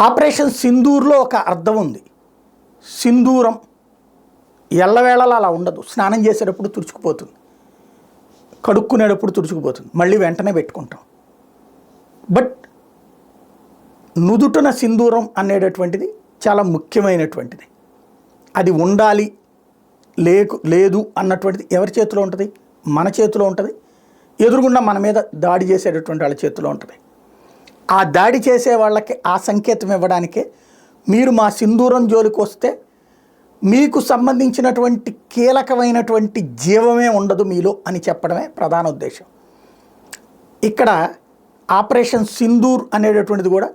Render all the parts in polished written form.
Operation సింధూర్లో ఒక అర్థం ఉంది. సింధూరం ఎల్లవేళలా అలా ఉండదు. స్నానం చేసేటప్పుడు తుడుచుకుపోతుంది, కడుక్కునేటప్పుడు తుడుచుకుపోతుంది, మళ్ళీ వెంటనే పెట్టుకుంటాం. బట్ నుదుటన సింధూరం అనేటటువంటిది చాలా ముఖ్యమైనటువంటిది. అది ఉండాలి లేదు అన్నటువంటిది ఎవరి చేతిలో ఉంటుంది? మన చేతిలో ఉంటుంది. ఎదురుగుండా మన మీద దాడి చేసేటటువంటి వాళ్ళ చేతిలో ఉంటుంది. ఆ దాడి చేసే వాళ్ళకి ఆ సంకేతం ఇవ్వడానికే మీరు మా సింధూరం జోలికి వస్తే మీకు సంబంధించినటువంటి కీలకమైనటువంటి జీవమే ఉండదు మీలో అని చెప్పడమే ప్రధాన ఉద్దేశం. ఇక్కడ ఆపరేషన్ సింధూర్ అనేటటువంటిది కూడా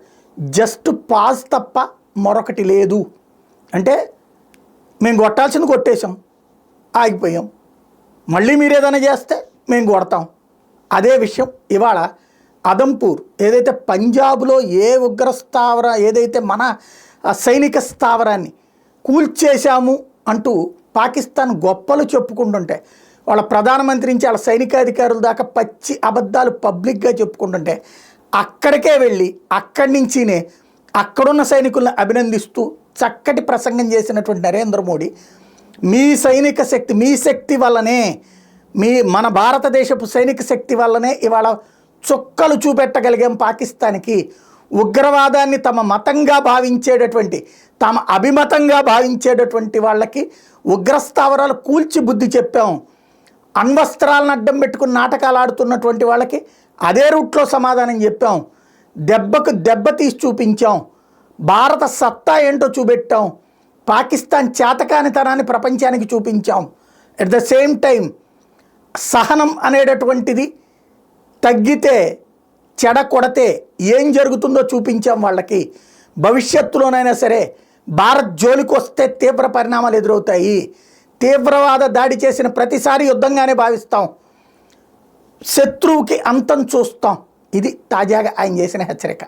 జస్ట్ పాజ్ తప్ప మరొకటి లేదు. అంటే మేము కొట్టాల్సింది కొట్టేశాం, ఆగిపోయాం, మళ్ళీ మీరు ఏదైనా చేస్తే మేము కొడతాం. అదే విషయం ఇవాళ అదంపూర్ ఏదైతే పంజాబ్లో ఏ ఉగ్రస్థావర ఏదైతే మన సైనిక స్థావరాన్ని కూల్చేశాము అంటూ పాకిస్తాన్ గొప్పలు చెప్పుకుంటుంటే, వాళ్ళ ప్రధానమంత్రి నుంచి వాళ్ళ సైనికాధికారుల దాకా పచ్చి అబద్ధాలు పబ్లిక్గా చెప్పుకుంటుంటే, అక్కడికే వెళ్ళి అక్కడి నుంచినే అక్కడున్న సైనికులను అభినందిస్తూ చక్కటి ప్రసంగం చేసినటువంటి నరేంద్ర మోడీ మీ సైనిక శక్తి, మీ శక్తి వల్లనే, మన భారతదేశపు సైనిక శక్తి వల్లనే ఇవాళ చుక్కలు చూపెట్టగలిగాం పాకిస్తాన్కి. ఉగ్రవాదాన్ని తమ మతంగా భావించేటటువంటి, తమ అభిమతంగా భావించేటటువంటి వాళ్ళకి ఉగ్రస్థావరాలు కూల్చి బుద్ధి చెప్పాం. అణ్వస్త్రాలను అడ్డం పెట్టుకుని నాటకాలు ఆడుతున్నటువంటి వాళ్ళకి అదే రూట్లో సమాధానం చెప్పాం. దెబ్బకు దెబ్బ తీసి చూపించాం. భారత సత్తా ఏంటో చూపెట్టాం. పాకిస్తాన్ చేతకానితనాన్ని ప్రపంచానికి చూపించాం. ఎట్ ద సేమ్ టైం సహనం అనేటటువంటిది తగ్గితే, చెడ కొడితే ఏం జరుగుతుందో చూపించాం వాళ్ళకి. భవిష్యత్తులోనైనా సరే భారత్ జోలికి వస్తే తీవ్ర పరిణామాలు ఎదురవుతాయి. తీవ్రవాద దాడి చేసిన ప్రతిసారి యుద్ధంగానే భావిస్తాం, శత్రువుకి అంతం చూస్తాం. ఇది తాజాగా ఆయన చేసిన హెచ్చరిక.